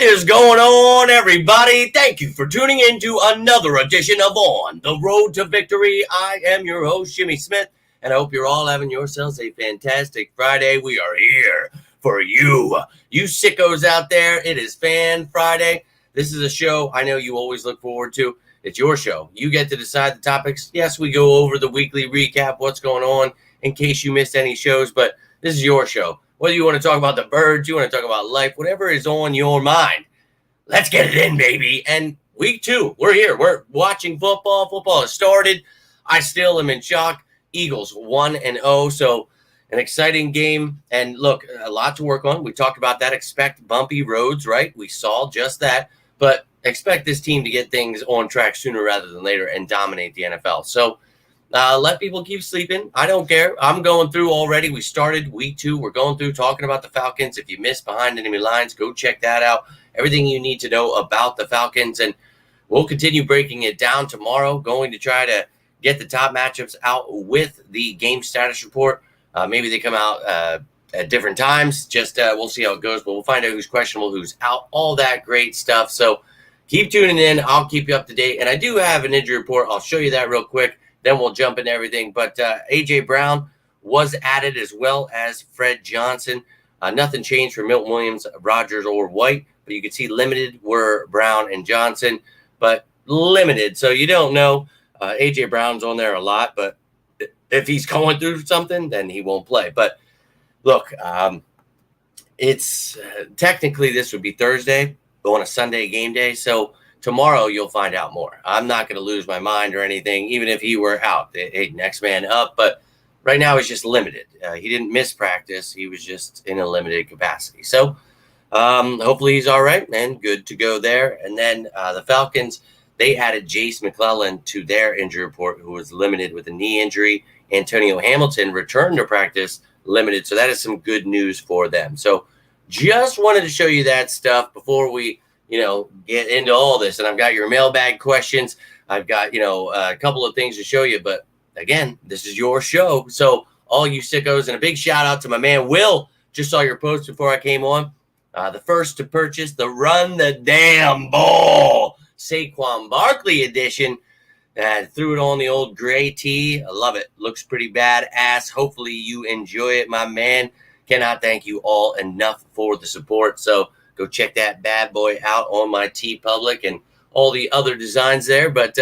is going on, everybody? Thank you for tuning in to another edition of On the Road to Victory. I am your host, Jimmy Smith, and I hope you're all having yourselves a fantastic Friday. We are here for you sickos out there. It is Fan Friday. This is a show I know you always look forward to. It's your show. You get to decide the topics. Yes, we go over the weekly recap, what's going on, in case you missed any shows, but this is your show. Whether you want to talk about the birds, you want to talk about life, whatever is on your mind, let's get it in, baby. And week 2, we're here. We're watching football. Football has started. I still am in shock. Eagles 1-0, so an exciting game. And look, a lot to work on. We talked about that. Expect bumpy roads, right? We saw just that. But expect this team to get things on track sooner rather than later and dominate the NFL. So let people keep sleeping. I don't care. I'm going through already. We started week 2. We're going through talking about the Falcons. If you missed Behind Enemy Lines, go check that out. Everything you need to know about the Falcons. And we'll continue breaking it down tomorrow. Going to try to get the top matchups out with the game status report. Maybe they come out at different times. Just we'll see how it goes. But we'll find out who's questionable, who's out, all that great stuff. So keep tuning in. I'll keep you up to date. And I do have an injury report. I'll show you that real quick. Then we'll jump into everything. But A.J. Brown was added as well as Fred Johnson. Nothing changed for Milton Williams, Rodgers, or White. But you can see limited were Brown and Johnson. But limited. So you don't know. A.J. Brown's on there a lot. But if he's going through something, then he won't play. But look, it's technically this would be Thursday on a Sunday game day. So tomorrow, you'll find out more. I'm not going to lose my mind or anything, even if he were out. Hey, next man up. But right now, he's just limited. He didn't miss practice. He was just in a limited capacity. So hopefully he's all right and good to go there. And then the Falcons, they added Jace McClellan to their injury report, who was limited with a knee injury. Antonio Hamilton returned to practice limited. So that is some good news for them. So just wanted to show you that stuff before we get into all this. And I've got your mailbag questions. I've got, a couple of things to show you. But again, this is your show. So all you sickos, and a big shout out to my man, Will. Just saw your post before I came on. The first to purchase the Run the Damn Ball Saquon Barkley edition. Threw it on the old gray tee. I love it. Looks pretty badass. Hopefully you enjoy it, my man. Cannot thank you all enough for the support. So go check that bad boy out on my TeePublic and all the other designs there. But,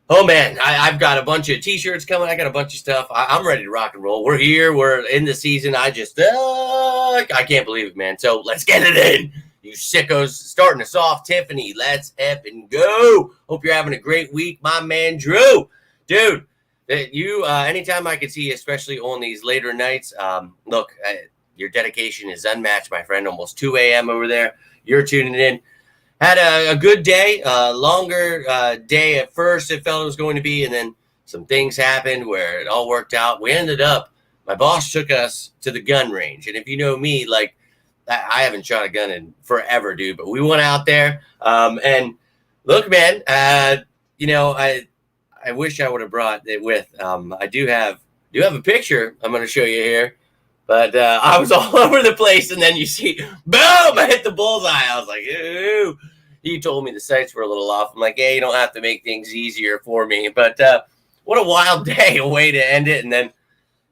oh, man, I've got a bunch of T-shirts coming. I got a bunch of stuff. I'm ready to rock and roll. We're here. We're in the season. I can't believe it, man. So let's get it in. You sickos, starting us off. Tiffany, let's effing go. Hope you're having a great week, my man, Drew. Dude, anytime I can see you, especially on these later nights, look, your dedication is unmatched, my friend. Almost 2 a.m. over there. You're tuning in. Had a good day, longer day at first it felt it was going to be, and then some things happened where it all worked out. We ended up, my boss took us to the gun range. And if you know me, like, I haven't shot a gun in forever, dude. But we went out there, and look, man, I wish I would have brought it with. I do have a picture I'm going to show you here. But I was all over the place, and then you see, boom, I hit the bullseye. I was like, ooh. He told me the sights were a little off. I'm like, you don't have to make things easier for me. But what a wild day, a way to end it. And then,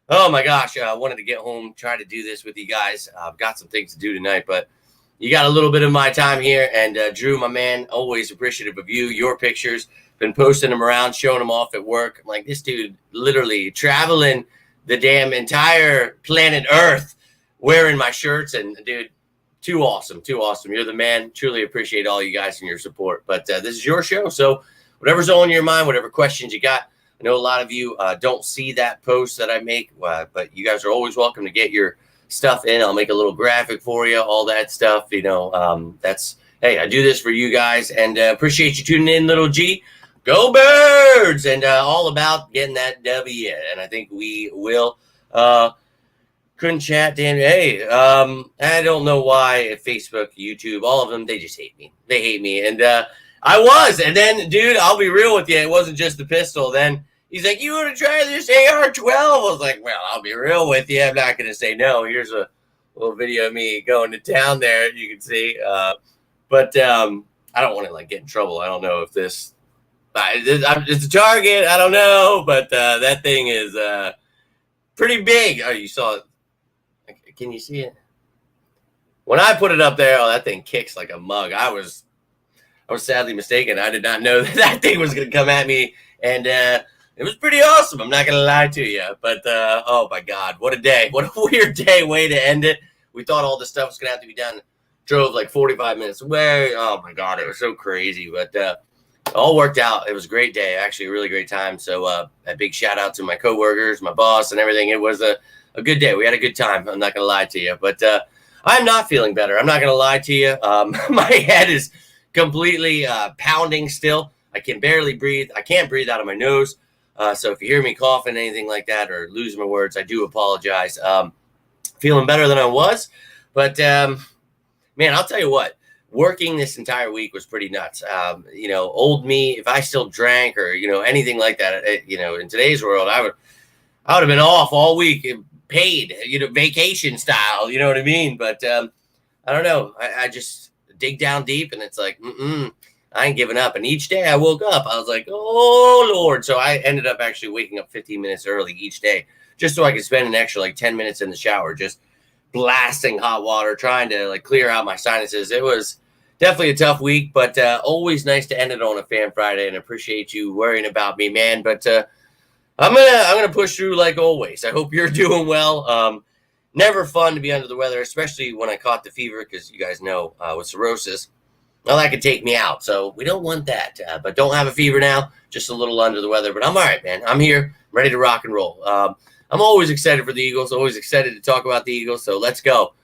oh, my gosh, I wanted to get home, try to do this with you guys. I've got some things to do tonight, but you got a little bit of my time here. And Drew, my man, always appreciative of you, your pictures. Been posting them around, showing them off at work. I'm like, this dude literally traveling the damn entire planet Earth wearing my shirts. And, dude, too awesome. You're the man. Truly appreciate all you guys and your support. But this is your show. So whatever's on your mind, whatever questions you got, I know a lot of you don't see that post that I make, but you guys are always welcome to get your stuff in. I'll make a little graphic for you, all that stuff. Hey, I do this for you guys, and appreciate you tuning in, little G. Go Birds! And all about getting that W. And I think we will. Couldn't chat, damn. Hey, I don't know why Facebook, YouTube, all of them, they just hate me. They hate me. And I was. And then, dude, I'll be real with you. It wasn't just the pistol. Then he's like, you want to try this AR-12? I was like, well, I'll be real with you. I'm not going to say no. Here's a little video of me going to town there. You can see. But I don't want to like get in trouble. I don't know if it's a target. I don't know, but that thing is pretty big. Oh, you saw it. Can you see it? When I put it up there, oh, that thing kicks like a mug. I was sadly mistaken. I did not know that thing was going to come at me, and it was pretty awesome. I'm not going to lie to you, but oh my God, what a day. What a weird day way to end it. We thought all this stuff was going to have to be done. Drove like 45 minutes away. Oh my God, it was so crazy, but it all worked out. It was a great day, actually a really great time. So a big shout out to my coworkers, my boss, and everything. It was a good day. We had a good time. I'm not going to lie to you, but I'm not feeling better. I'm not going to lie to you. My head is completely pounding still. I can barely breathe. I can't breathe out of my nose. So if you hear me coughing, anything like that, or losing my words, I do apologize. Feeling better than I was, but man, I'll tell you what, working this entire week was pretty nuts. Old me, if I still drank or, anything like that, in today's world, I would have been off all week, paid, vacation style, you know what I mean? But I don't know. I just dig down deep and it's like, I ain't giving up. And each day I woke up, I was like, oh Lord. So I ended up actually waking up 15 minutes early each day, just so I could spend an extra like 10 minutes in the shower, just blasting hot water, trying to like clear out my sinuses. It was definitely a tough week, but always nice to end it on a Fan Friday, and appreciate you worrying about me, man. But I'm gonna push through like always. I hope you're doing well. Never fun to be under the weather, especially when I caught the fever, because you guys know with cirrhosis, well, that could take me out. So we don't want that. But don't have a fever now, just a little under the weather. But I'm all right, man. I'm here, ready to rock and roll. I'm always excited for the Eagles, always excited to talk about the Eagles, so let's go.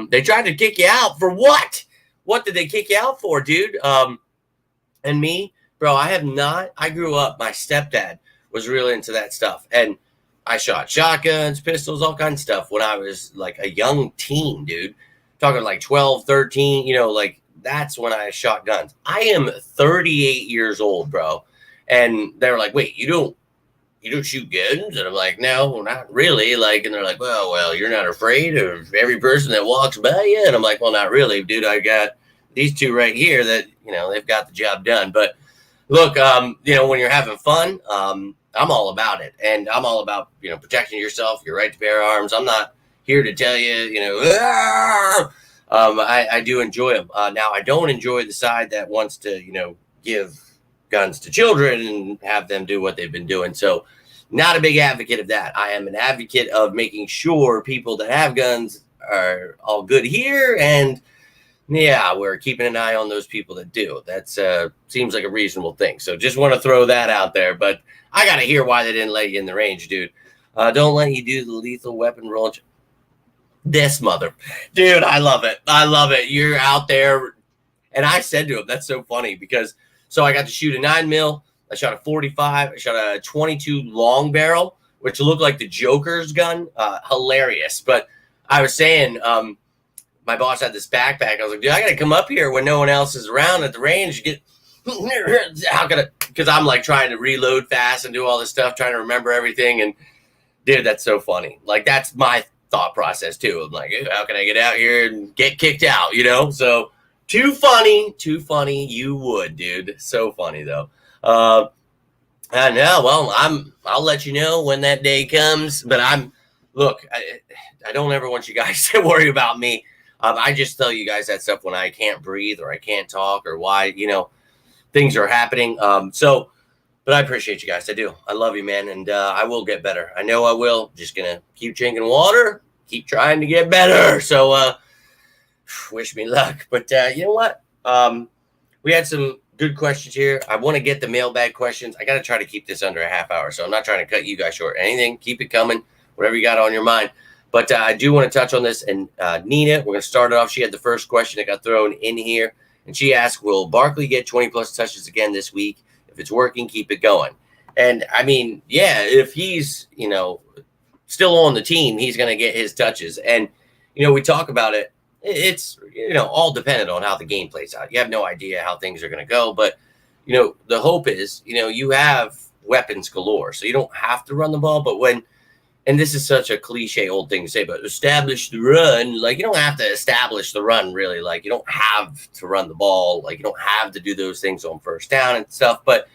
They tried to kick you out for what? What did they kick you out for, dude? And me, bro, I grew up, my stepdad was really into that stuff, and I shot shotguns, pistols, all kinds of stuff when I was like a young teen, dude. Talking like 12, 13, like that's when I shot guns. I am 38 years old, bro. And they were like, wait, you don't shoot guns? And I'm like, no, not really. Like, and they're like, well, you're not afraid of every person that walks by you? And I'm like, well, not really, dude. I got these two right here that, they've got the job done. But look, when you're having fun, I'm all about it. And I'm all about, protecting yourself, your right to bear arms. I'm not here to tell you, I do enjoy them. Now, I don't enjoy the side that wants to, give guns to children and have them do what they've been doing. So not a big advocate of that. I am an advocate of making sure people that have guns are all good here. And yeah, we're keeping an eye on those people that do. That's seems like a reasonable thing. So just want to throw that out there. But I got to hear why they didn't let you in the range, dude. Don't let you do the lethal weapon roll. This mother. Dude, I love it. I love it. You're out there. And I said to him, that's so funny because so I got to shoot a 9mm. I shot a 45. I shot a 22 long barrel, which looked like the Joker's gun. Hilarious. But I was saying, my boss had this backpack. I was like, dude, I got to come up here when no one else is around at the range. How can I? Because I'm like trying to reload fast and do all this stuff, trying to remember everything. And dude, that's so funny. Like that's my thought process too. I'm like, how can I get out here and get kicked out? So. Too funny. You would, dude. So funny though. I know. Well, I'll let you know when that day comes. But I don't ever want you guys to worry about me. I just tell you guys that stuff when I can't breathe or I can't talk or why things are happening. But I appreciate you guys. I do. I love you, man, and I will get better. I know I will. Just gonna keep drinking water. Keep trying to get better. So. Wish me luck. But you know what? We had some good questions here. I want to get the mailbag questions. I got to try to keep this under a half hour, so I'm not trying to cut you guys short. Anything, keep it coming, whatever you got on your mind. But I do want to touch on this. And Nina, we're going to start it off. She had the first question that got thrown in here. And she asked, will Barkley get 20-plus touches again this week? If it's working, keep it going. And, I mean, yeah, if he's, still on the team, he's going to get his touches. And, we talk about it. It's, all dependent on how the game plays out. You have no idea how things are going to go. But, the hope is, you have weapons galore. So you don't have to run the ball. But when and this is such a cliche old thing to say, but establish the run. Like, you don't have to establish the run, really. Like, you don't have to run the ball. Like, you don't have to do those things on first down and stuff. But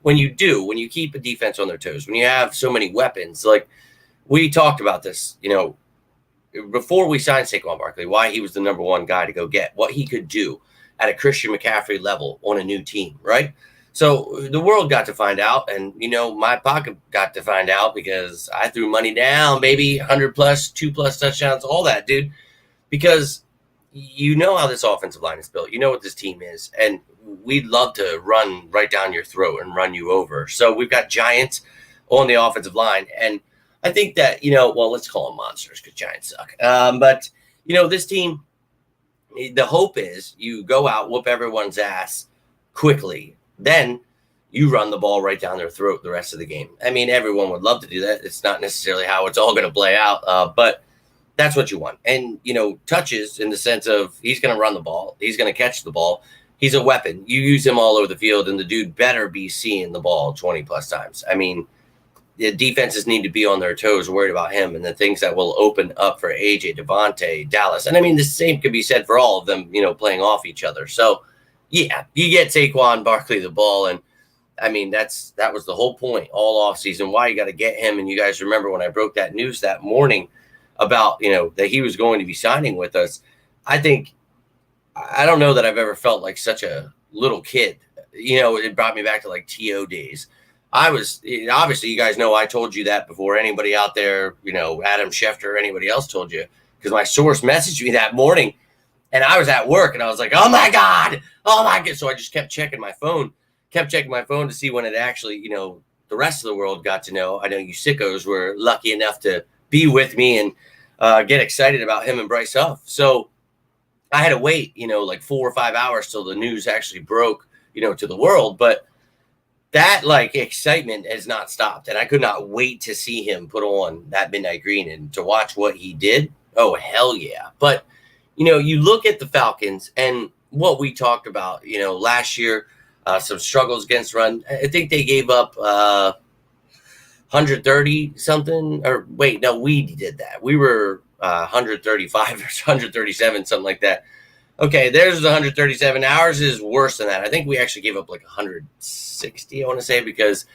when you do, when you keep a defense on their toes, when you have so many weapons, like we talked about this, before we signed Saquon Barkley, why he was the number one guy to go get, what he could do at a Christian McCaffrey level on a new team, right? So the world got to find out, and, my pocket got to find out because I threw money down, baby, 100 plus, 2+ touchdowns, all that, dude, because you know how this offensive line is built. You know what this team is, and we'd love to run right down your throat and run you over. So we've got giants on the offensive line, and I think that, let's call them monsters because Giants suck. But, this team, the hope is you go out, whoop everyone's ass quickly. Then you run the ball right down their throat the rest of the game. I mean, everyone would love to do that. It's not necessarily how it's all going to play out, but that's what you want. And, touches in the sense of he's going to run the ball. He's going to catch the ball. He's a weapon. You use him all over the field, and the dude better be seeing the ball 20+ times. I mean, the defenses need to be on their toes, worried about him and the things that will open up for AJ, Devontae, Dallas. And I mean, the same could be said for all of them, playing off each other. So, yeah, you get Saquon Barkley the ball. And I mean, that was the whole point all offseason, why you got to get him. And you guys remember when I broke that news that morning about, that he was going to be signing with us. I don't know that I've ever felt like such a little kid. It brought me back to like TO days. Obviously, you guys know I told you that before anybody out there, Adam Schefter or anybody else told you, because my source messaged me that morning and I was at work and I was like, oh my God. So I just kept checking my phone to see when it actually, the rest of the world got to know. I know you sickos were lucky enough to be with me and get excited about him and Bryce Huff. So I had to wait, like 4 or 5 hours till the news actually broke, to the world. But that excitement has not stopped, and I could not wait to see him put on that midnight green and to watch what he did. Oh, hell yeah. But, you look at the Falcons and what we talked about, last year, some struggles against run. I think they gave up 130 something, or wait, no, we did that. We were 135 or 137, something like that. Okay, there's 137. Ours is worse than that. I think we actually gave up like 160, I want to say, because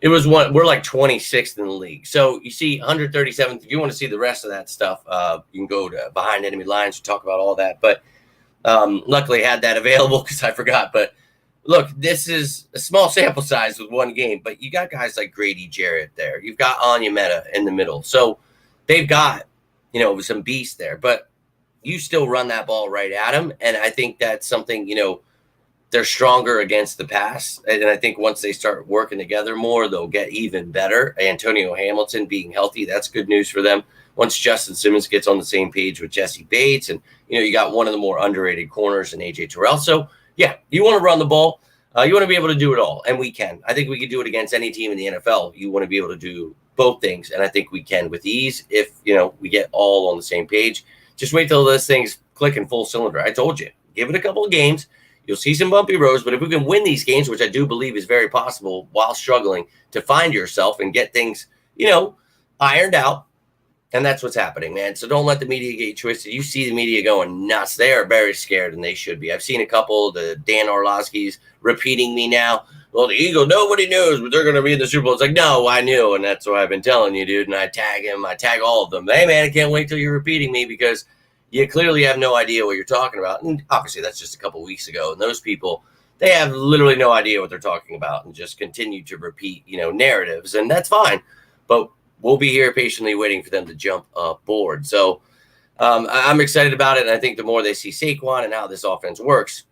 it was we're like 26th in the league. So you see 137th. If you want to see the rest of that stuff, you can go to Behind Enemy Lines to talk about all that. But luckily I had that available because I forgot. But look, this is a small sample size with one game, but you got guys like Grady Jarrett there. You've got Onyemata in the middle. So they've got, some beast there. But you still run that ball right at them. And I think that's something, they're stronger against the pass. And I think once they start working together more, they'll get even better. Antonio Hamilton being healthy, that's good news for them. Once Justin Simmons gets on the same page with Jesse Bates, and, you got one of the more underrated corners in AJ Terrell. So, yeah, you want to run the ball. You want to be able to do it all, and we can. I think we can do it against any team in the NFL. You want to be able to do both things, and I think we can with ease if, we get all on the same page. Just wait till those things click in full cylinder. I told you, give it a couple of games. You'll see some bumpy roads, but if we can win these games, which I do believe is very possible while struggling to find yourself and get things, ironed out, and that's what's happening, man. So don't let the media get you twisted. You see the media going nuts. They are very scared, and they should be. I've seen a couple, the Dan Orlovsky's repeating me now. Well, the Eagle, nobody knows, but they're going to be in the Super Bowl. It's like, no, I knew, and that's what I've been telling you, dude. And I tag him. I tag all of them. Hey, man, I can't wait till you're repeating me because you clearly have no idea what you're talking about. And obviously, that's just a couple weeks ago. And those people, they have literally no idea what they're talking about and just continue to repeat, narratives. And that's fine. But we'll be here patiently waiting for them to jump aboard. So I'm excited about it. And I think the more they see Saquon and how this offense works,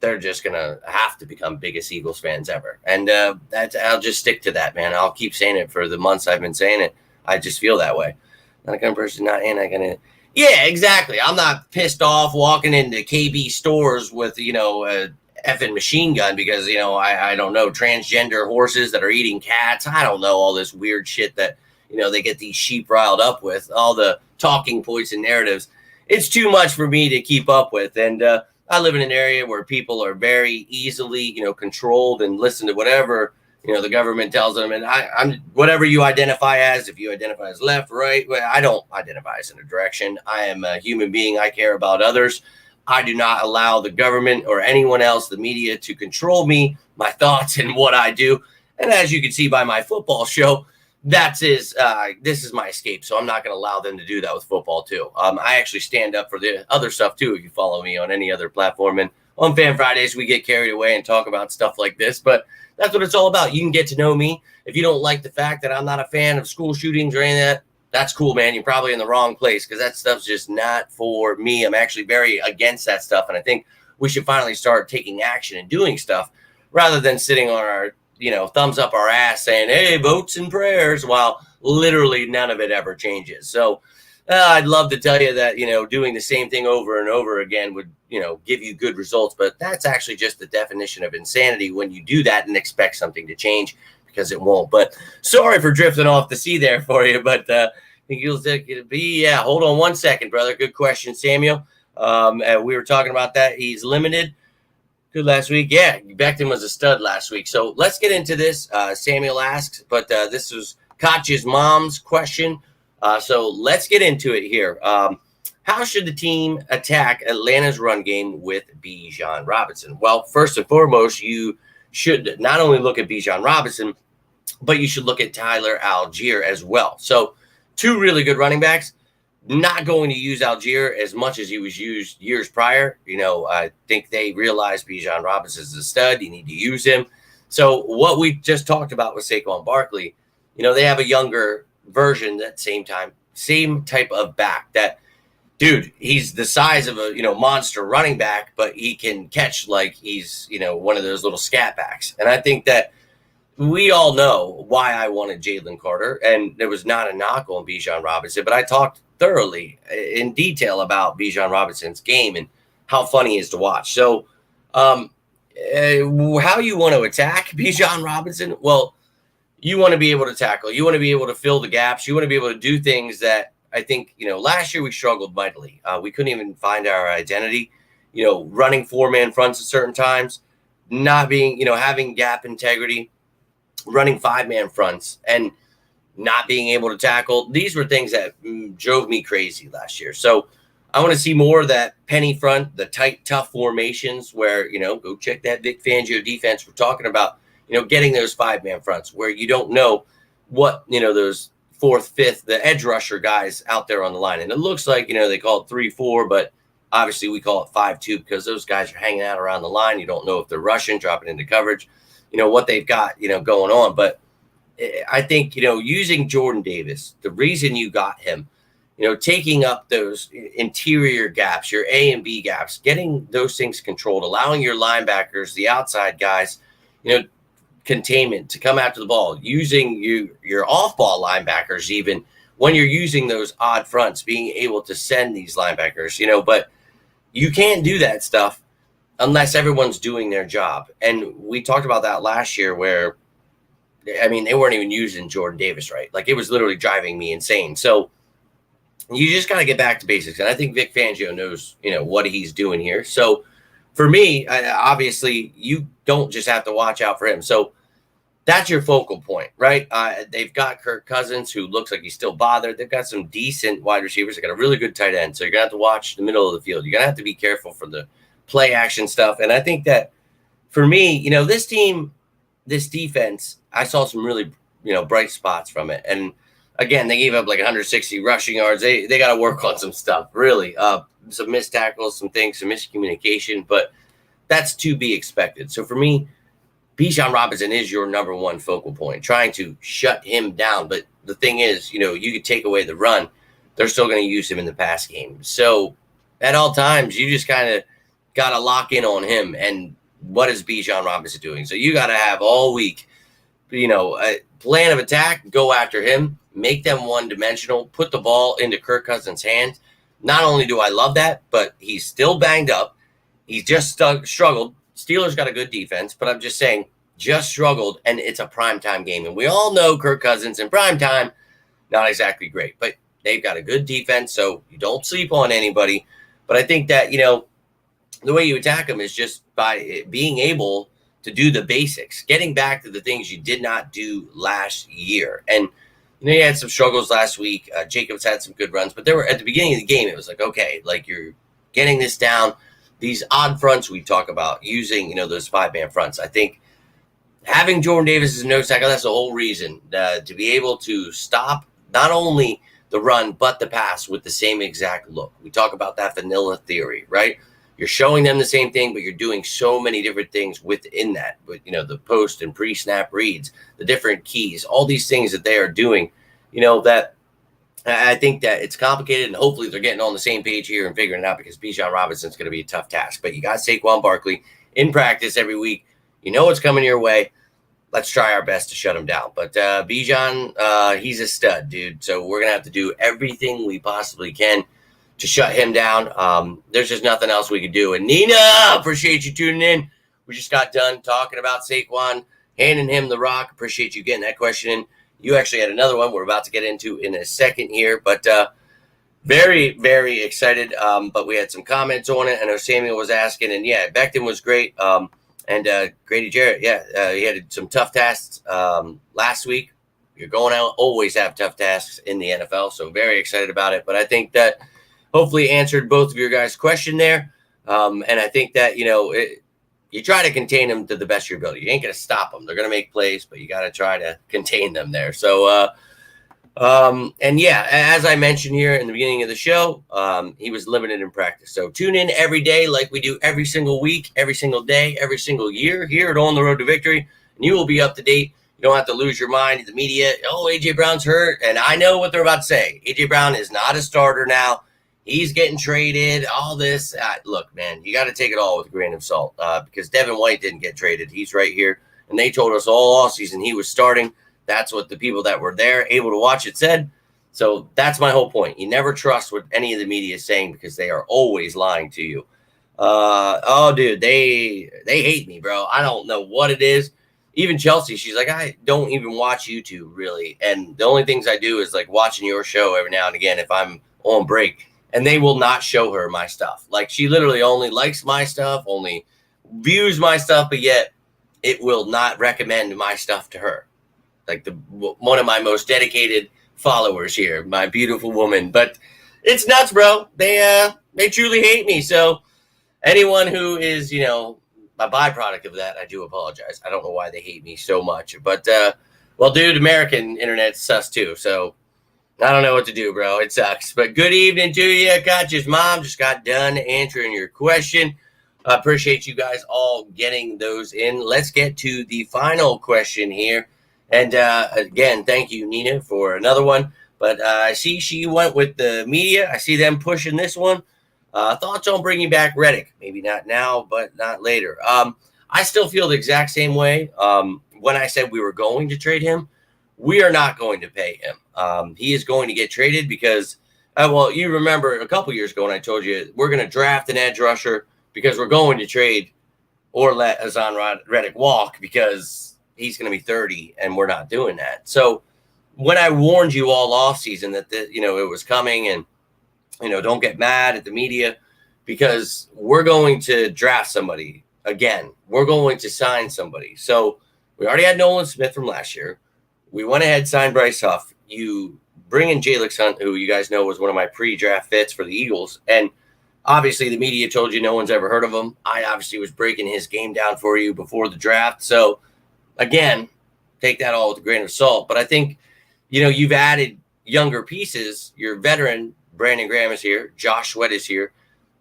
they're just going to have to become biggest Eagles fans ever. And I'll just stick to that, man. I'll keep saying it for the months I've been saying it. I just feel that way. Not a kind of person, not anti-kind of. Yeah, exactly. I'm not pissed off walking into KB stores with, a effing machine gun because, I don't know, transgender horses that are eating cats. I don't know, all this weird shit that, they get these sheep riled up with, all the talking points and narratives. It's too much for me to keep up with. And I live in an area where people are very easily, controlled and listen to whatever The government tells them, and I'm whatever you identify as. If you identify as left, right, well, I don't identify as in a direction. I am a human being. I care about others. I do not allow the government or anyone else, the media, to control me, my thoughts, and what I do. And as you can see by my football show, this is my escape. So I'm not going to allow them to do that with football too. I actually stand up for the other stuff too. If you follow me on any other platform, and on Fan Fridays, we get carried away and talk about stuff like this, but that's what it's all about. You can get to know me. If you don't like the fact that I'm not a fan of school shootings or any of that, that's cool, man. You're probably in the wrong place, because that stuff's just not for me. I'm actually very against that stuff, and I think we should finally start taking action and doing stuff rather than sitting on our, thumbs up our ass saying, hey, votes and prayers, while literally none of it ever changes. So I'd love to tell you that, doing the same thing over and over again would, give you good results. But that's actually just the definition of insanity when you do that and expect something to change, because it won't. But sorry for drifting off the sea there for you. But I think you'll think it'll be, hold on one second, brother. Good question, Samuel. We were talking about that. He's limited. Good last week. Yeah, Becton was a stud last week. So let's get into this. Samuel asks, but this was Katya's mom's question. So let's get into it here. How should the team attack Atlanta's run game with Bijan Robinson? Well, first and foremost, you should not only look at Bijan Robinson, but you should look at Tyler Algier as well. So two really good running backs. Not going to use Algier as much as he was used years prior. I think they realized Bijan Robinson is a stud. You need to use him. So what we just talked about with Saquon Barkley, they have a younger version that same type of back. That dude, he's the size of a monster running back, but he can catch like he's one of those little scat backs. And I think that we all know why I wanted Jalen Carter, and there was not a knock on Bijan Robinson, but I talked thoroughly in detail about Bijan Robinson's game and how fun he is to watch. So how you want to attack Bijan Robinson? Well, you want to be able to tackle. You want to be able to fill the gaps. You want to be able to do things that I think, last year we struggled mightily. We couldn't even find our identity, running 4-man fronts at certain times, not being, having gap integrity, running 5-man fronts, and not being able to tackle. These were things that drove me crazy last year. So I want to see more of that penny front, the tight, tough formations where, go check that Vic Fangio defense we're talking about, getting those 5-man fronts where you don't know what, those 4th, 5th, the edge rusher guys out there on the line. And it looks like, they call it 3-4, but obviously we call it 5-2 because those guys are hanging out around the line. You don't know if they're rushing, dropping into coverage, what they've got, going on. But I think, using Jordan Davis, the reason you got him, taking up those interior gaps, your A and B gaps, getting those things controlled, allowing your linebackers, the outside guys, containment to come after the ball, using your off-ball linebackers, even when you're using those odd fronts, being able to send these linebackers, but you can't do that stuff unless everyone's doing their job. And we talked about that last year where, they weren't even using Jordan Davis, right? Like, it was literally driving me insane. So you just got to get back to basics. And I think Vic Fangio knows, what he's doing here. So for me, obviously, you don't just have to watch out for him. So that's your focal point, right? They've got Kirk Cousins, who looks like he's still bothered. They've got some decent wide receivers. They got a really good tight end. So you're going to have to watch the middle of the field. You're going to have to be careful for the play action stuff. And I think that for me, this team, this defense, I saw some really, bright spots from it. And again, they gave up like 160 rushing yards. They got to work on some stuff, really. Some missed tackles, some things, some miscommunication, but that's to be expected. So for me, Bijan Robinson is your number one focal point, trying to shut him down. But the thing is, you could take away the run. They're still going to use him in the pass game. So at all times, you just kind of got to lock in on him. And what is Bijan Robinson doing? So you got to have all week, a plan of attack, go after him, make them one-dimensional, put the ball into Kirk Cousins' hands. Not only do I love that, but he's still banged up. He's just struggled. Steelers got a good defense, but I'm just saying, just struggled, and it's a primetime game. And we all know Kirk Cousins in primetime, not exactly great, but they've got a good defense, so you don't sleep on anybody. But I think that, the way you attack them is just by being able to do the basics, getting back to the things you did not do last year. And you had some struggles last week. Jacobs had some good runs, but there were at the beginning of the game, it was like, okay, like you're getting this down. These odd fronts we talk about using, those 5-man fronts. I think having Jordan Davis as a nose tackle, that's the whole reason to be able to stop not only the run, but the pass with the same exact look. We talk about that vanilla theory, right? You're showing them the same thing, but you're doing so many different things within that. But, the post and pre-snap reads, the different keys, all these things that they are doing, that I think that it's complicated, and hopefully they're getting on the same page here and figuring it out, because Bijan Robinson's going to be a tough task. But you got Saquon Barkley in practice every week. You know what's coming your way. Let's try our best to shut him down. But Bijan, he's a stud, dude. So we're going to have to do everything we possibly can to shut him down. There's just nothing else we could do. And Nina, appreciate you tuning in. We just got done talking about Saquon, handing him the rock. Appreciate you getting that question in. You actually had another one we're about to get into in a second here, but very, very excited. But we had some comments on it. I know Samuel was asking, and yeah, Becton was great. And Grady Jarrett, he had some tough tasks last week. You're going out, always have tough tasks in the NFL, so very excited about it. But I think that hopefully answered both of your guys' question there. And I think that, you try to contain them to the best of your ability. You ain't going to stop them. They're going to make plays, but you got to try to contain them there. So, and yeah, as I mentioned here in the beginning of the show, he was limited in practice. So tune in every day like we do every single week, every single day, every single year here at On the Road to Victory, and you will be up to date. You don't have to lose your mind. The media, A.J. Brown's hurt, and I know what they're about to say. A.J. Brown is not a starter now. He's getting traded, all this. Look, man, you got to take it all with a grain of salt because Devin White didn't get traded. He's right here, and they told us all offseason he was starting. That's what the people that were there, able to watch it, said. So that's my whole point. You never trust what any of the media is saying because they are always lying to you. Dude, they hate me, bro. I don't know what it is. Even Chelsea, she's like, I don't even watch YouTube, really. And the only things I do is, like, watching your show every now and again if I'm on break. And they will not show her my stuff. Like, she literally only likes my stuff, only views my stuff, but yet it will not recommend my stuff to her. Like one of my most dedicated followers here, my beautiful woman. But it's nuts, bro. They truly hate me. So anyone who is, a byproduct of that, I do apologize. I don't know why they hate me so much. But, well, dude, American internet sus too. So I don't know what to do, bro. It sucks. But good evening to you. Gotcha's mom just got done answering your question. I appreciate you guys all getting those in. Let's get to the final question here. And again, thank you, Nina, for another one. But I see she went with the media. I see them pushing this one. Thoughts on bringing back Reik? Maybe not now, but not later. I still feel the exact same way. When I said we were going to trade him, we are not going to pay him. He is going to get traded because, you remember a couple years ago when I told you we're going to draft an edge rusher because we're going to trade or let Hassan Reddick walk because he's going to be 30 and we're not doing that. So when I warned you all offseason that, it was coming and, don't get mad at the media because we're going to draft somebody again. We're going to sign somebody. So we already had Nolan Smith from last year. We went ahead, signed Bryce Huff. You bring in Jalen Hunt, who you guys know was one of my pre-draft fits for the Eagles. And obviously the media told you no one's ever heard of him. I obviously was breaking his game down for you before the draft. So, again, take that all with a grain of salt. But I think, you've added younger pieces. Your veteran, Brandon Graham, is here. Josh Sweat is here.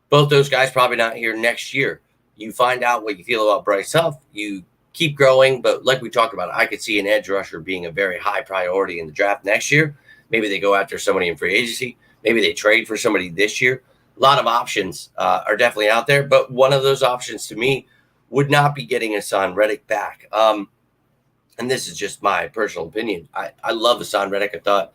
Both those guys probably not here next year. You find out what you feel about Bryce Huff. You keep growing, but like we talked about, I could see an edge rusher being a very high priority in the draft next year. Maybe they go after somebody in free agency. Maybe they trade for somebody this year. A lot of options are definitely out there, but one of those options to me would not be getting Hassan Reddick back. And this is just my personal opinion. I love Hassan Reddick. I thought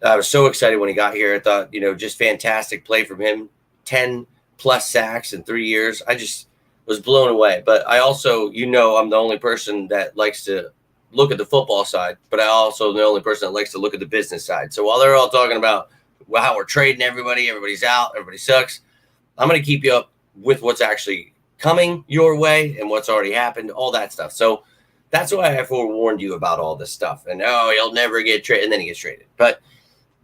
I was so excited when he got here. I thought, just fantastic play from him. 10 plus sacks in 3 years. I just was blown away. But I also, I'm the only person that likes to look at the football side, but I also the only person that likes to look at the business side. So while they're all talking about how we're trading everybody's out, everybody sucks, I'm going to keep you up with what's actually coming your way and what's already happened, all that stuff. So that's why I forewarned you about all this stuff. And he'll never get traded, and then he gets traded. But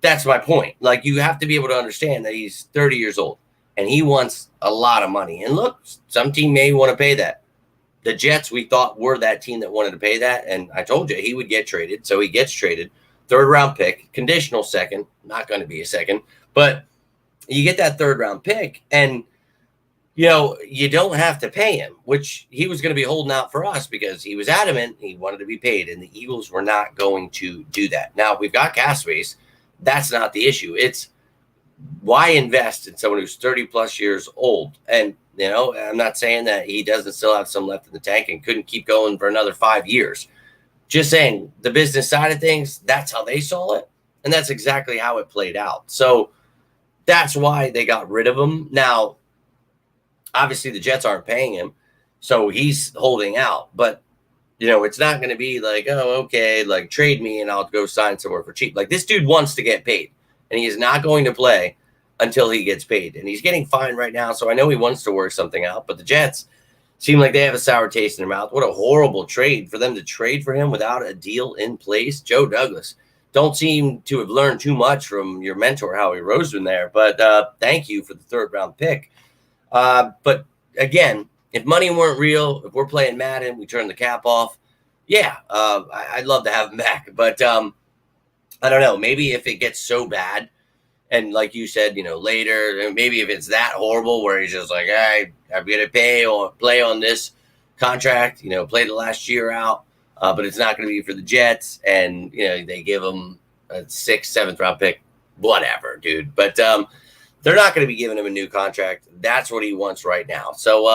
that's my point. Like, you have to be able to understand that he's 30 years old and he wants a lot of money. And look, some team may want to pay that. The Jets, we thought, were that team that wanted to pay that. And I told you he would get traded. So he gets traded. 3rd round pick, conditional second, not going to be a second, but you get that 3rd round pick, and you don't have to pay him, which he was going to be holding out for us because he was adamant he wanted to be paid, and the Eagles were not going to do that. Now, we've got cap space. That's not the issue. It's why invest in someone who's 30 plus years old? And, I'm not saying that he doesn't still have some left in the tank and couldn't keep going for another 5 years. Just saying, the business side of things, that's how they saw it. And that's exactly how it played out. So that's why they got rid of him. Now, obviously the Jets aren't paying him, so he's holding out. But, it's not going to be like, oh, okay, like trade me and I'll go sign somewhere for cheap. Like, this dude wants to get paid, and he is not going to play until he gets paid. And he's getting fined right now, so I know he wants to work something out. But the Jets seem like they have a sour taste in their mouth. What a horrible trade for them to trade for him without a deal in place. Joe Douglas, don't seem to have learned too much from your mentor, Howie Roseman there. But thank you for the 3rd round pick. But again, if money weren't real, if we're playing Madden, we turn the cap off. Yeah, I'd love to have him back. But I don't know. Maybe if it gets so bad, and like you said, later, maybe if it's that horrible where he's just like, hey, I'm going to pay or play on this contract, play the last year out, but it's not going to be for the Jets. And, they give him a 6th, 7th round pick, whatever, dude. But they're not going to be giving him a new contract. That's what he wants right now. So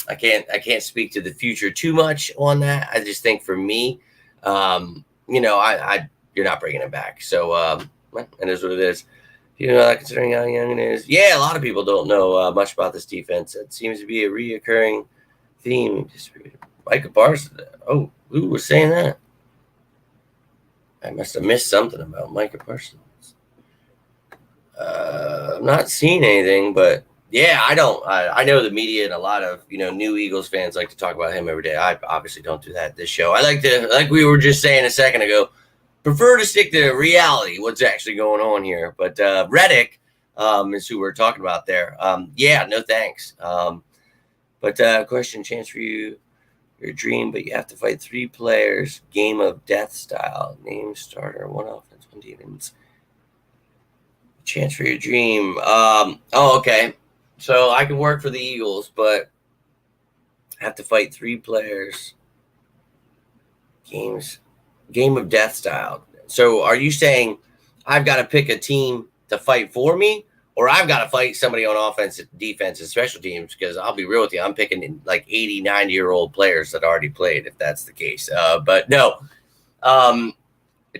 I can't speak to the future too much on that. I just think for me, you're not bringing him back. So it is what it is. Considering how young it is. Yeah, a lot of people don't know much about this defense. It seems to be a reoccurring theme. Micah Parsons. Oh, who was saying that? I must have missed something about Micah Parsons. I'm not seeing anything, but yeah, I don't. I know the media and a lot of new Eagles fans like to talk about him every day. I obviously don't do that this show. I like we were just saying a second ago, prefer to stick to reality, what's actually going on here. But Reik is who we're talking about there. Yeah, no thanks. But question, chance for you, your dream, but you have to fight 3 players, game of death style, name starter, 1 offense, 1 defense. Chance for your dream. Okay. So I can work for the Eagles, but I have to fight 3 players. Game of death style. So are you saying I've got to pick a team to fight for me, or I've got to fight somebody on offense, defense, and special teams? Because I'll be real with you, I'm picking like 80, 90-year-old players that already played, if that's the case. But no, a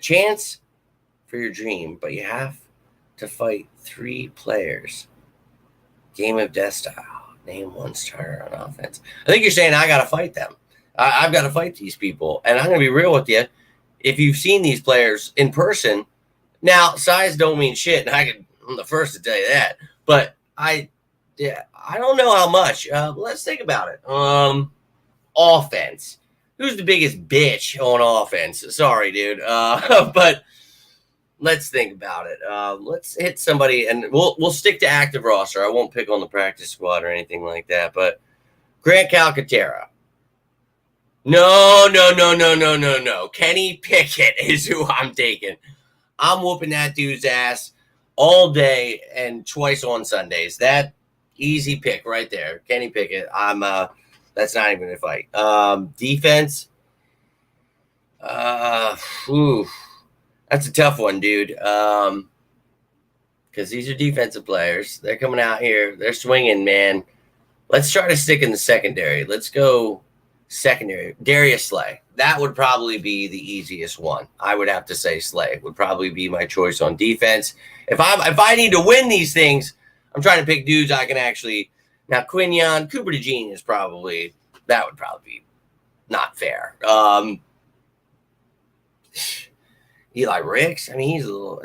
chance for your dream, but you have to fight 3 players. Game of death style. Name 1 starter on offense. I think you're saying I got to fight them. I've got to fight these people. And I'm going to be real with you. If you've seen these players in person, now size don't mean shit. And I'm the first to tell you that. But I don't know how much. Let's think about it. Offense. Who's the biggest bitch on offense? Sorry, dude. But let's think about it. Let's hit somebody, and we'll stick to active roster. I won't pick on the practice squad or anything like that. But Grant Calcaterra. No. Kenny Pickett is who I'm taking. I'm whooping that dude's ass all day and twice on Sundays. That easy pick right there. Kenny Pickett. That's not even a fight. Defense. That's a tough one, dude. Because these are defensive players. They're coming out here. They're swinging, man. Let's try to stick in the secondary. Let's go secondary. Darius Slay. That would probably be the easiest one. I would have to say Slay would probably be my choice on defense. If I need to win these things, I'm trying to pick dudes I can actually. Now Quinion, Cooper DeJean is probably, that would probably be not fair. Eli Ricks. I mean, he's a little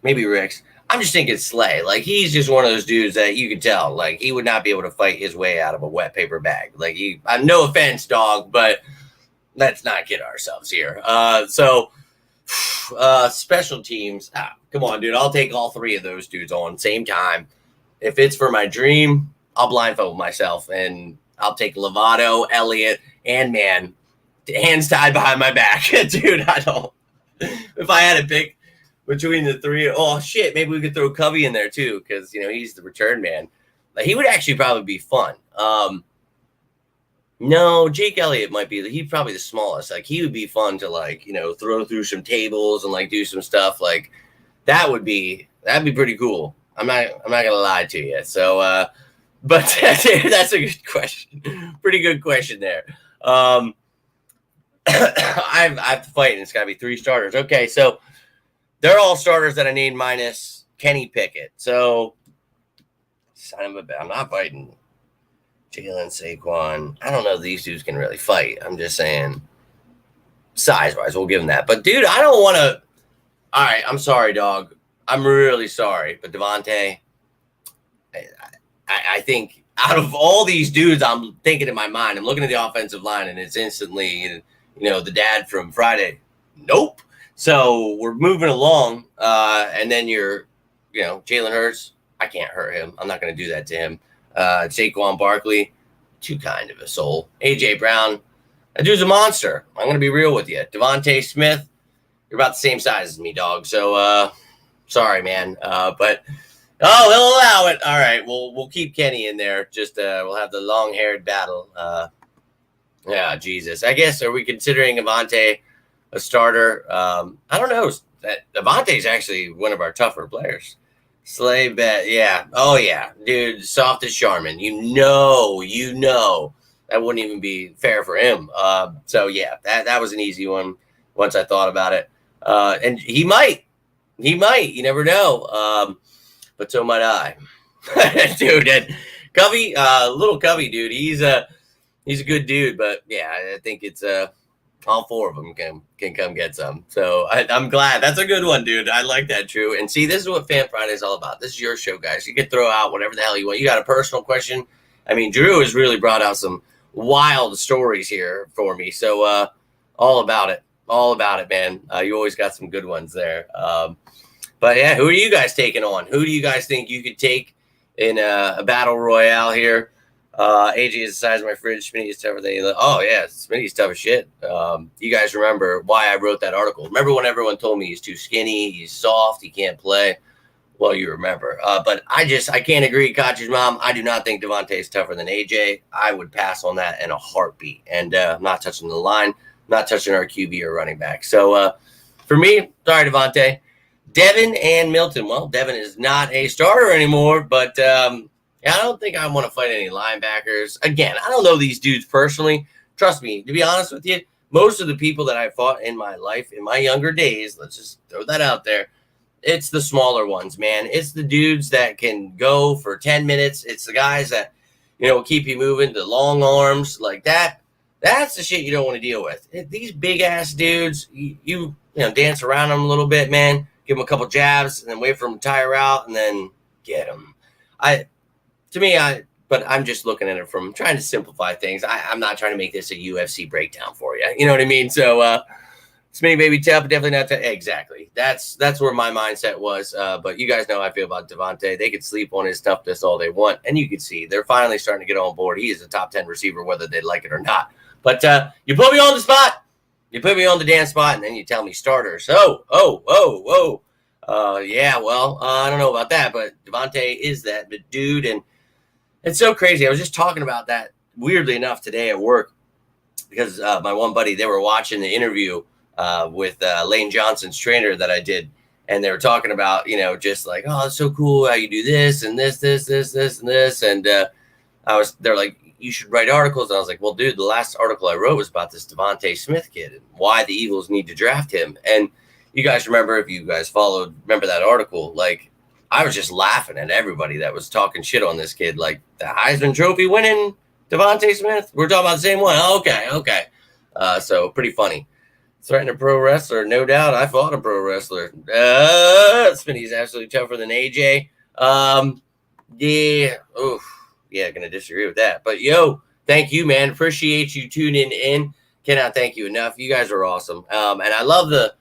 maybe Ricks. I'm just thinking Slay. Like, he's just one of those dudes that you can tell, like, he would not be able to fight his way out of a wet paper bag. Like, no offense, dog, but let's not kid ourselves here. Special teams. Come on, dude. I'll take all three of those dudes on same time. If it's for my dream, I'll blindfold myself and I'll take Lovato, Elliott, and man, hands tied behind my back. Dude, I don't. If I had to pick between the three, oh shit, maybe we could throw Covey in there too, because he's the return man. Like, he would actually probably be fun. No, Jake Elliott might be. He's probably the smallest. Like, he would be fun to, like, throw through some tables and like do some stuff. Like, that'd be pretty cool. I'm not gonna lie to you. So, but that's a good question. Pretty good question there. I have to fight, and it's got to be 3 starters. Okay, so they're all starters that I need minus Kenny Pickett. So, I'm not fighting Jalen, Saquon. I don't know if these dudes can really fight. I'm just saying, size-wise, we'll give them that. But, dude, I don't want to. All right, I'm sorry, dog. I'm really sorry. But Devontae, I think out of all these dudes, I'm thinking in my mind, I'm looking at the offensive line, and it's instantly, the dad from Friday. Nope. So we're moving along, and then Jalen Hurts. I can't hurt him. I'm not going to do that to him. Saquon Barkley, too kind of a soul. A.J. Brown, that dude's a monster. I'm going to be real with you. Devontae Smith, you're about the same size as me, dog. So, sorry, man. But he'll allow it. All right, we'll keep Kenny in there. Just we'll have the long-haired battle. Yeah, Jesus. I guess, are we considering Avonte a starter? I don't know. Avante's actually one of our tougher players. Slay bet, yeah. Oh, yeah. Dude, soft as Charmin. You know. That wouldn't even be fair for him. So, yeah, that was an easy one once I thought about it. And he might. You never know. But so might I. Dude, and Covey, little Covey, dude, he's a good dude. But, yeah, I think it's all 4 of them can come get some. So I'm glad. That's a good one, dude. I like that, Drew. And see, this is what Fan Friday is all about. This is your show, guys. You can throw out whatever the hell you want. You got a personal question? I mean, Drew has really brought out some wild stories here for me. So all about it. All about it, man. You always got some good ones there. But, yeah, who are you guys taking on? Who do you guys think you could take in a battle royale here? AJ is the size of my fridge. Smitty is tougher than you. Oh, yeah. Smitty's tough as shit. You guys remember why I wrote that article. Remember when everyone told me he's too skinny, he's soft, he can't play? Well, you remember. But I can't agree, Koch's mom. I do not think Devontae is tougher than AJ. I would pass on that in a heartbeat. And I'm not touching the line, not touching our QB or running back. So for me, sorry, Devontae. Devin and Milton. Well, Devin is not a starter anymore, but I don't think I want to fight any linebackers. Again, I don't know these dudes personally. Trust me, to be honest with you, most of the people that I fought in my life, in my younger days, let's just throw that out there, it's the smaller ones, man. It's the dudes that can go for 10 minutes. It's the guys that, keep you moving, the long arms like that. That's the shit you don't want to deal with. These big-ass dudes, you dance around them a little bit, man. Give them a couple jabs and then wait for them to tire out and then get them. But I'm just looking at it from trying to simplify things. I'm not trying to make this a UFC breakdown for you. You know what I mean? So, Smitty baby tough, but definitely not tough. Exactly. That's where my mindset was. But you guys know how I feel about Devontae. They could sleep on his toughness all they want. And you can see they're finally starting to get on board. He is a top 10 receiver, whether they like it or not. But you put me on the spot. You put me on the damn spot, and then you tell me starters. Yeah, well, I don't know about that, but Devontae is that dude, and it's so crazy. I was just talking about that, weirdly enough, today at work, because my one buddy, they were watching the interview with Lane Johnson's trainer that I did, and they were talking about, just like, oh, it's so cool how you do this and this, and this, and they're like, you should write articles. And I was like, well, dude, the last article I wrote was about this Devontae Smith kid and why the Eagles need to draft him. And you guys remember, if you guys remember that article, like, I was just laughing at everybody that was talking shit on this kid. Like, the Heisman Trophy winning Devontae Smith? We're talking about the same one. Oh, okay. So pretty funny. Threaten a pro wrestler, no doubt. I fought a pro wrestler. Spinny's absolutely tougher than AJ. Yeah. Oof. Yeah, gonna disagree with that. But yo, thank you, man. Appreciate you tuning in. Cannot thank you enough. You guys are awesome. And I love the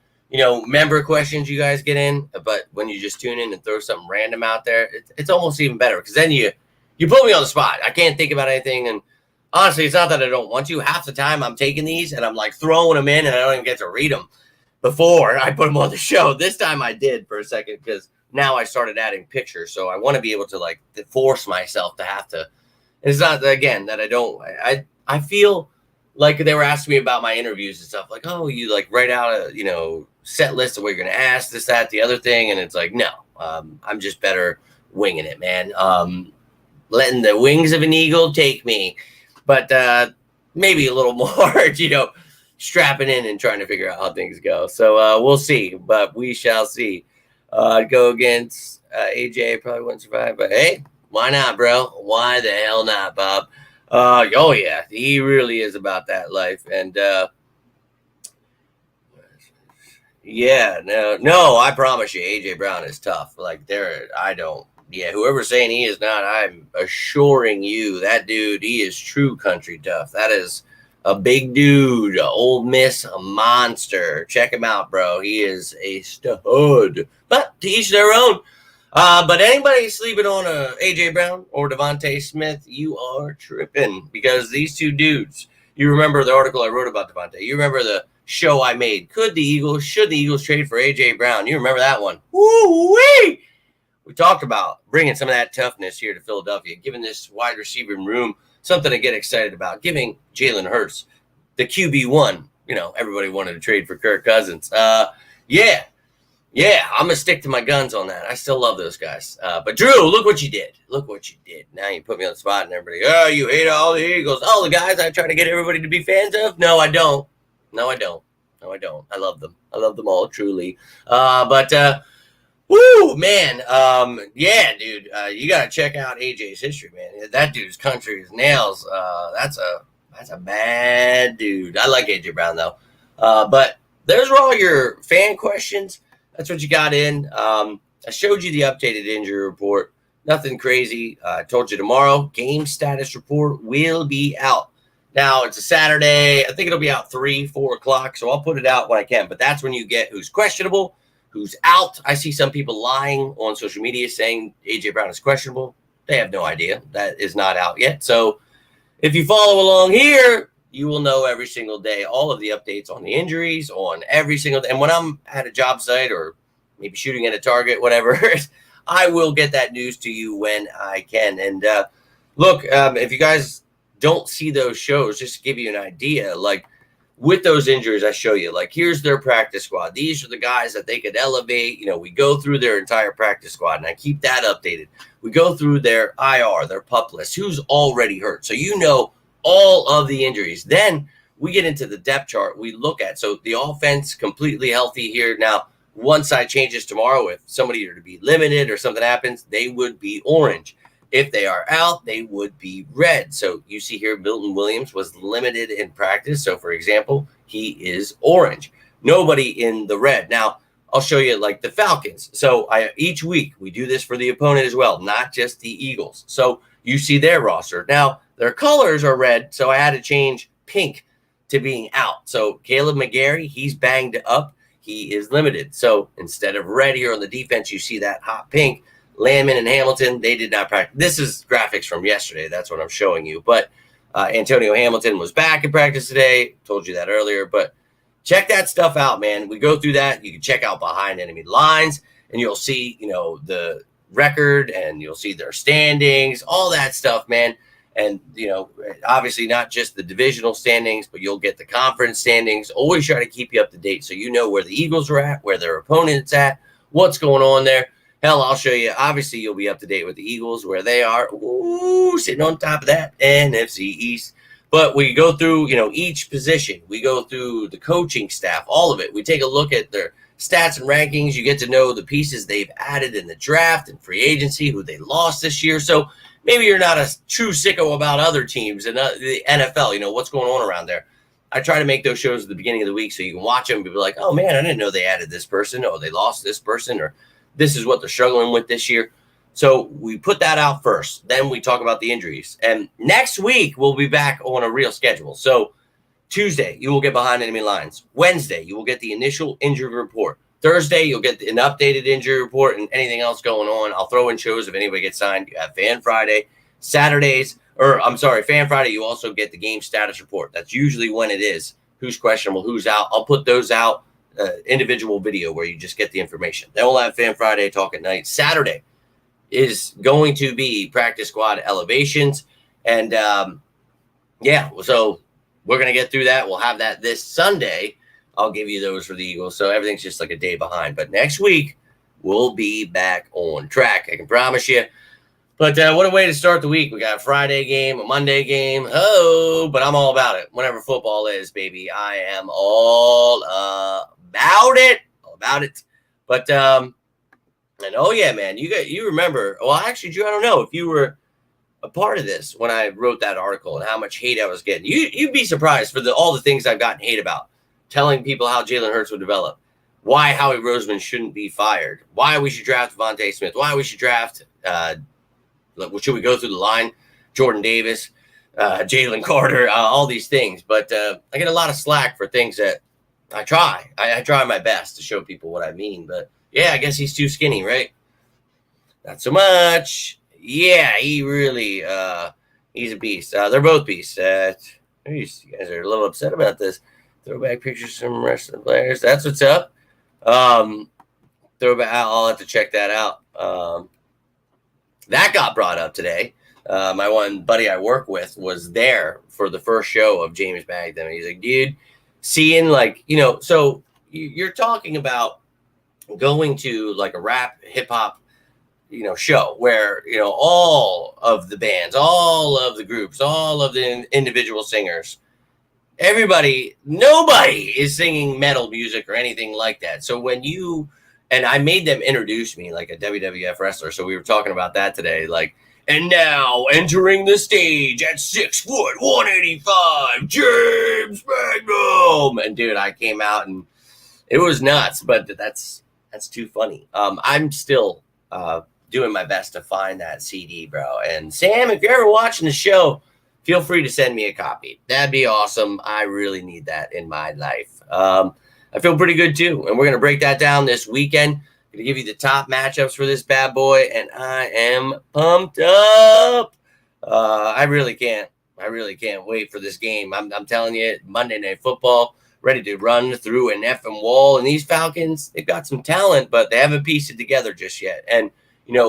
member questions you guys get in. But when you just tune in and throw something random out there, it's almost even better because then you put me on the spot. I can't think about anything. And honestly, it's not that I don't want to. Half the time I'm taking these and I'm like throwing them in and I don't even get to read them before I put them on the show. This time I did for a second because now I started adding pictures. So I want to be able to like force myself to have to. It's not, again, that I don't. I feel like they were asking me about my interviews and stuff. Like, oh, you like write out a set list of what you're going to ask, this, that, the other thing. And it's like, no, I'm just better winging it, man. Letting the wings of an eagle take me. But maybe a little more, strapping in and trying to figure out how things go. So we'll see, but we shall see. Go against AJ, probably wouldn't survive, but hey, why not, bro? Why the hell not, Bob? Oh yeah, he really is about that life, and yeah, no, I promise you, AJ Brown is tough. Like whoever's saying he is not, I'm assuring you that dude, he is true country tough. That is a big dude, Ole Miss, a monster. Check him out, bro. He is a stud. But to each their own. But anybody sleeping on AJ Brown or Devontae Smith, you are tripping because these two dudes. You remember the article I wrote about Devontae. You remember the show I made. Should the Eagles trade for AJ Brown? You remember that one? Woo-wee! We talked about bringing some of that toughness here to Philadelphia, giving this wide receiver room something to get excited about, giving Jalen Hurts the QB1. Everybody wanted to trade for Kirk Cousins. Yeah, I'm going to stick to my guns on that. I still love those guys. But Drew, look what you did. Now you put me on the spot and everybody, oh, you hate all the Eagles. All the guys I try to get everybody to be fans of? No, I don't. I love them. I love them all, truly. Woo, man. Yeah, dude. You got to check out AJ's history, man. That dude's country is nails. That's a bad dude. I like AJ Brown, though. But there's all your fan questions. That's what you got in. I showed you the updated injury report. Nothing crazy. I told you tomorrow, game status report will be out. Now, it's a Saturday. I think it'll be out 3, 4 o'clock. So I'll put it out when I can. But that's when you get who's questionable, who's out. I see some people lying on social media saying AJ Brown is questionable. They have no idea. That is not out yet. So if you follow along here, you will know every single day all of the updates on the injuries on every single day. And when I'm at a job site or maybe shooting at a target, whatever, I will get that news to you when I can. And look, if you guys don't see those shows, just to give you an idea, like with those injuries, I show you, like, here's their practice squad. These are the guys that they could elevate. We go through their entire practice squad, and I keep that updated. We go through their IR, their PUP list, who's already hurt. So all of the injuries. Then we get into the depth chart. We look at, so the offense completely healthy here. Now, one side changes tomorrow. If somebody are to be limited or something happens, they would be orange. If they are out, they would be red. So you see here, Milton Williams was limited in practice. So, for example, he is orange. Nobody in the red. Now, I'll show you like the Falcons. So each week we do this for the opponent as well, not just the Eagles. So you see their roster. Now, their colors are red, so I had to change pink to being out. So Caleb McGarry, he's banged up. He is limited. So instead of red here on the defense, you see that hot pink. Landman and Hamilton, they did not practice. This is graphics from yesterday. That's what I'm showing you. But Antonio Hamilton was back in practice today. Told you that earlier. But check that stuff out, man. We go through that. You can check out behind enemy lines, and you'll see, the record, and you'll see their standings, all that stuff, man. And, obviously not just the divisional standings, but you'll get the conference standings. Always try to keep you up to date so you know where the Eagles are at, where their opponent's at, what's going on there. Hell, I'll show you. Obviously, you'll be up to date with the Eagles, where they are. Ooh, sitting on top of that NFC East. But we go through, each position. We go through the coaching staff, all of it. We take a look at their stats and rankings. You get to know the pieces they've added in the draft and free agency, who they lost this year. So maybe you're not a true sicko about other teams and the NFL, what's going on around there. I try to make those shows at the beginning of the week so you can watch them and be like, oh man, I didn't know they added this person, or they lost this person, or this is what they're struggling with this year. So we put that out first. Then we talk about the injuries. And next week, we'll be back on a real schedule. So Tuesday, you will get Behind Enemy Lines. Wednesday, you will get the initial injury report. Thursday, you'll get an updated injury report and anything else going on. I'll throw in shows if anybody gets signed. You have Fan Friday. Fan Friday, you also get the game status report. That's usually when it is. Who's questionable, who's out. I'll put those out, individual video where you just get the information. Then we'll have Fan Friday, talk at night. Saturday is going to be practice squad elevations. And, so we're going to get through that. We'll have that this Sunday. I'll give you those for the Eagles. So everything's just like a day behind. But next week, we'll be back on track. I can promise you. But what a way to start the week. We got a Friday game, a Monday game. But I'm all about it. Whenever football is, baby, I am all about it. All about it. But, man, you remember. Well, actually, Drew, I don't know if you were a part of this when I wrote that article and how much hate I was getting. You'd be surprised for all the things I've gotten hate about. Telling people how Jalen Hurts would develop, why Howie Roseman shouldn't be fired, why we should draft Devontae Smith, why we should draft, should we go through the line, Jordan Davis, Jalen Carter, all these things. But I get a lot of slack for things that I try. I try my best to show people what I mean. But, yeah, I guess he's too skinny, right? Not so much. Yeah, he really he's a beast. They're both beasts. You guys are a little upset about this. Throwback pictures from the rest of the players. That's what's up. Throwback. I'll have to check that out. That got brought up today. My one buddy I work with was there for the first show of James Bagdon. He's like, dude, seeing so you're talking about going to like a rap hip hop, show where, all of the bands, all of the groups, all of the individual singers, nobody is singing metal music or anything like that. So and I made them introduce me like a WWF wrestler. So we were talking about that today. Like, and now entering the stage at 6 foot, 185, James Magnum. And dude, I came out and it was nuts, but that's too funny. I'm still, doing my best to find that CD, bro. And Sam, if you're ever watching the show, feel free to send me a copy. That'd be awesome. I really need that in my life. I feel pretty good too. And we're going to break that down this weekend. Going to give you the top matchups for this bad boy. And I am pumped up. I really can't wait for this game. I'm telling you, Monday Night Football, ready to run through an effing wall. And these Falcons, they've got some talent, but they haven't pieced it together just yet. And,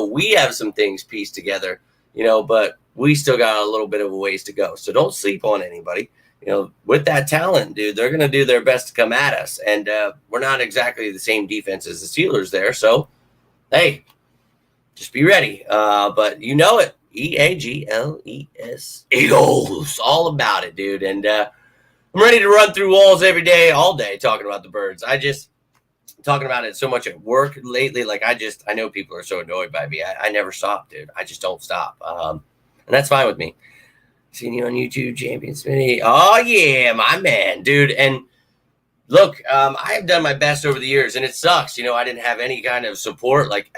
we have some things pieced together, but we still got a little bit of a ways to go. So don't sleep on anybody. With that talent, dude, they're going to do their best to come at us. And we're not exactly the same defense as the Steelers there. So, hey, just be ready. But you know it. EAGLES. Eagles. All about it, dude. And I'm ready to run through walls every day, all day, talking about the Birds. Talking about it so much at work lately. Like, I know people are so annoyed by me. I never stop, dude. I just don't stop. And that's fine with me. Seen you on YouTube, Champion Smitty. Oh, yeah, my man, dude. And look, I have done my best over the years, and it sucks. I didn't have any kind of support. Like,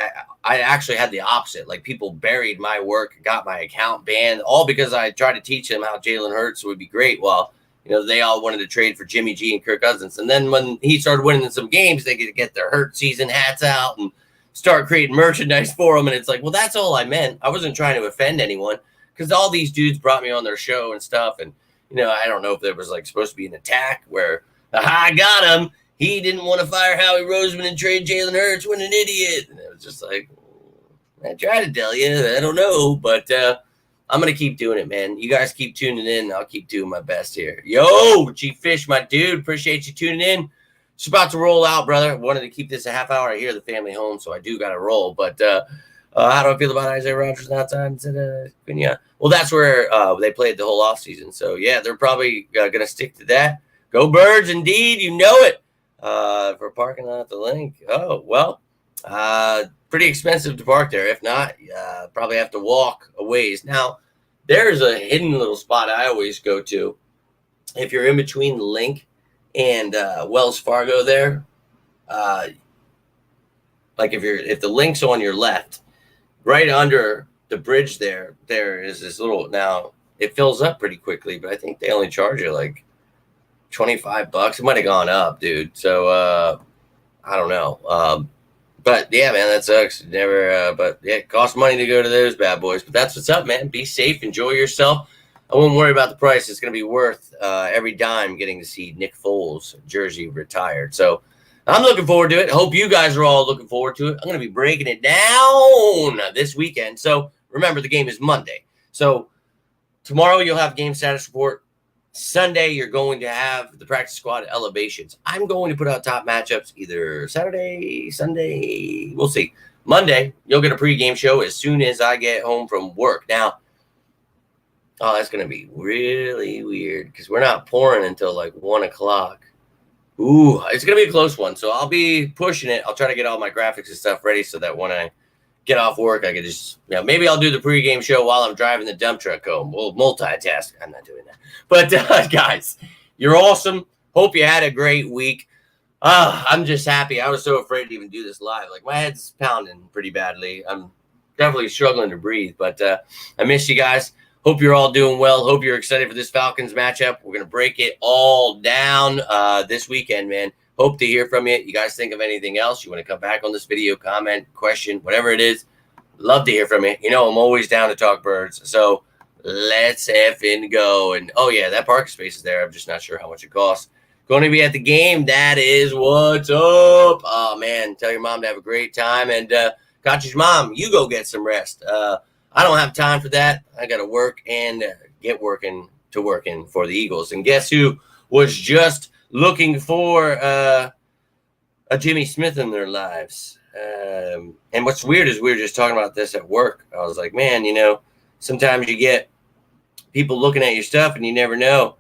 I actually had the opposite. Like, people buried my work, got my account banned, all because I tried to teach them how Jalen Hurts would be great. Well, they all wanted to trade for Jimmy G and Kirk Cousins. And then when he started winning some games, they could get their Hurt season hats out and start creating merchandise for them. And it's like, well, that's all I meant. I wasn't trying to offend anyone. Because all these dudes brought me on their show and stuff. And, I don't know if there was, like, supposed to be an attack where, I got him. He didn't want to fire Howie Roseman and trade Jalen Hurts. What an idiot. And it was just like, I try to tell you. I don't know. But I'm going to keep doing it, man. You guys keep tuning in. I'll keep doing my best here. Yo, G-Fish, my dude. Appreciate you tuning in. Just about to roll out, brother. Wanted to keep this a half hour. I hear the family home, so I do got to roll. But how do I feel about Isaiah Rodgers outside instead of Cunha? Well, that's where they played the whole offseason. So, yeah, they're probably going to stick to that. Go Birds, indeed. You know it. For parking lot at the link. Oh, well, pretty expensive to park there. If not, probably have to walk a ways. Now, there's a hidden little spot I always go to if you're in between the Link and Wells Fargo there, like if the Link's on your left, right under the bridge there is this little, now it fills up pretty quickly, but I think they only charge you like $25. It might have gone up, dude. So I don't know. But yeah, man, that sucks. Never, but yeah, it costs money to go to those bad boys. But that's what's up, man. Be safe, enjoy yourself. I wouldn't worry about the price. It's going to be worth every dime getting to see Nick Foles jersey retired. So I'm looking forward to it. Hope you guys are all looking forward to it. I'm going to be breaking it down this weekend. So remember, the game is Monday. So tomorrow you'll have game status report. Sunday, you're going to have the practice squad elevations. I'm going to put out top matchups either Saturday, Sunday. We'll see. Monday, you'll get a pregame show as soon as I get home from work. Now, that's going to be really weird because we're not pouring until like 1 o'clock. Ooh, it's going to be a close one. So I'll be pushing it. I'll try to get all my graphics and stuff ready so that when I get off work, I can just, maybe I'll do the pregame show while I'm driving the dump truck home. We'll multitask. I'm not doing that. But guys, you're awesome. Hope you had a great week. I'm just happy. I was so afraid to even do this live. Like, my head's pounding pretty badly. I'm definitely struggling to breathe, but I miss you guys. Hope you're all doing well. Hope you're excited for this Falcons matchup. We're going to break it all down this weekend, man. Hope to hear from you. You guys think of anything else? You want to come back on this video, comment, question, whatever it is. Love to hear from you. I'm always down to talk birds. So let's effing go. And, oh, yeah, that parking space is there. I'm just not sure how much it costs. Going to be at the game. That is what's up. Oh, man, tell your mom to have a great time. And Kachi's mom, you go get some rest. I don't have time for that. I got to work and get working for the Eagles. And guess who was just looking for a Jimmy Smith in their lives? And what's weird is we were just talking about this at work. I was like, man, sometimes you get people looking at your stuff and you never know.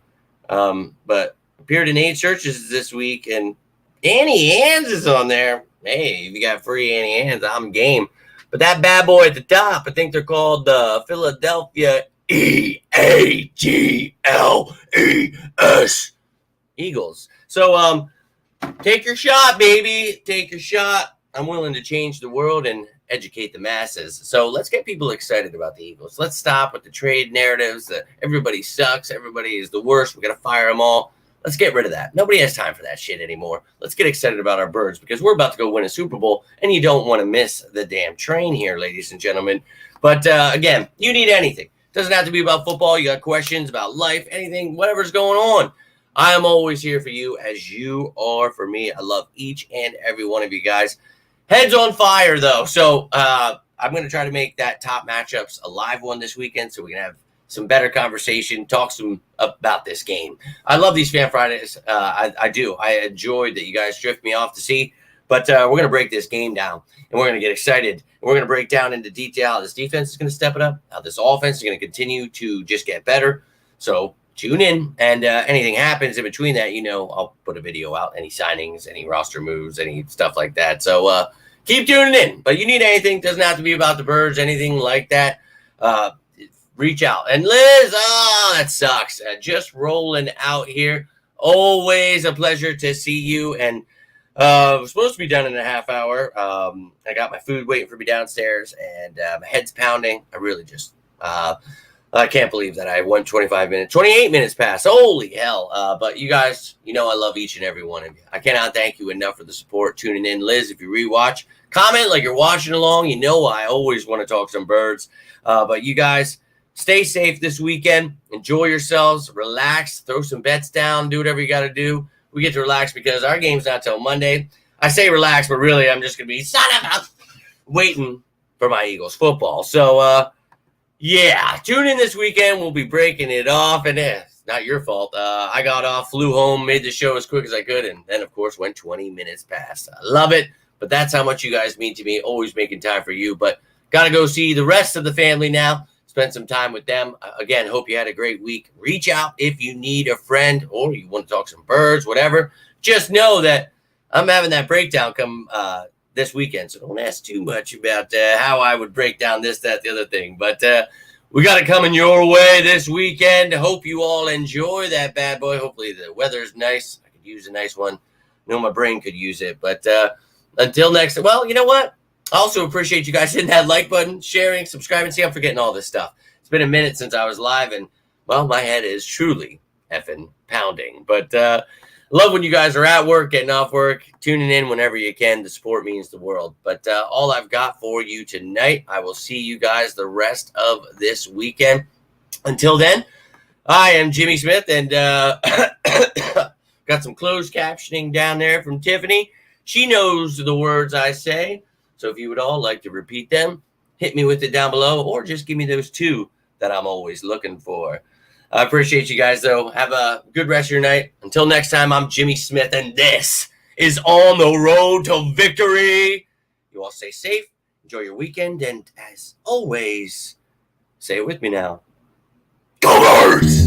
But appeared in 8 searches this week, and Annie Hands is on there. Hey, if you got free Annie Hands, I'm game. But that bad boy at the top, I think they're called the Philadelphia Eagles. Eagles. So take your shot, baby. Take your shot. I'm willing to change the world and educate the masses. So let's get people excited about the Eagles. Let's stop with the trade narratives that everybody sucks, everybody is the worst, we got to fire them all. Let's get rid of that. Nobody has time for that shit anymore. Let's get excited about our birds because we're about to go win a Super Bowl, and you don't want to miss the damn train here, ladies and gentlemen. But again, you need anything. Doesn't have to be about football. You got questions about life, anything, whatever's going on. I am always here for you as you are for me. I love each and every one of you guys. Heads on fire, though. So I'm going to try to make that top matchups a live one this weekend so we can have some better conversation, talk some about this game. I love these Fan Fridays. I do. I enjoyed that you guys drift me off to see. But we're going to break this game down, and we're going to get excited. And we're going to break down into detail how this defense is going to step it up, how this offense is going to continue to just get better. So tune in, and anything happens in between that, I'll put a video out, any signings, any roster moves, any stuff like that. So keep tuning in. But you need anything, doesn't have to be about the birds, anything like that. Reach out. And Liz, that sucks. Just rolling out here. Always a pleasure to see you. And we're supposed to be done in a half hour. I got my food waiting for me downstairs, and my head's pounding. I really just, I can't believe that I went 25 minutes, 28 minutes past. Holy hell. But you guys, I love each and every one of you. I cannot thank you enough for the support tuning in. Liz, if you rewatch, comment like you're watching along. I always want to talk some birds. But you guys, stay safe this weekend. Enjoy yourselves. Relax. Throw some bets down. Do whatever you got to do. We get to relax because our game's not till Monday. I say relax, but really I'm just going to be waiting for my Eagles football. So, yeah, tune in this weekend. We'll be breaking it off. And it's not your fault. I got off, flew home, made the show as quick as I could, and then, of course, went 20 minutes past. I love it. But that's how much you guys mean to me. Always making time for you. But got to go see the rest of the family now. Spend some time with them. Again, hope you had a great week. Reach out if you need a friend or you want to talk some birds, whatever. Just know that I'm having that breakdown come this weekend, so don't ask too much about how I would break down this, that, the other thing. But We got it coming your way this weekend. Hope you all enjoy that bad boy. Hopefully the weather's nice. I could use a nice one. I know my brain could use it. But until next, well, you know what? I also appreciate you guys hitting that like button, sharing, subscribing. See, I'm forgetting all this stuff. It's been a minute since I was live, and, well, my head is truly effing pounding. But love when you guys are at work, getting off work, tuning in whenever you can. The support means the world. But all I've got for you tonight, I will see you guys the rest of this weekend. Until then, I am Jimmy Smith, and got some closed captioning down there from Tiffany. She knows the words I say. So if you would all like to repeat them, hit me with it down below, or just give me those two that I'm always looking for. I appreciate you guys, though. Have a good rest of your night. Until next time, I'm Jimmy Smith, and this is On the Road to Victory. You all stay safe, enjoy your weekend, and as always, say it with me now. Go Birds!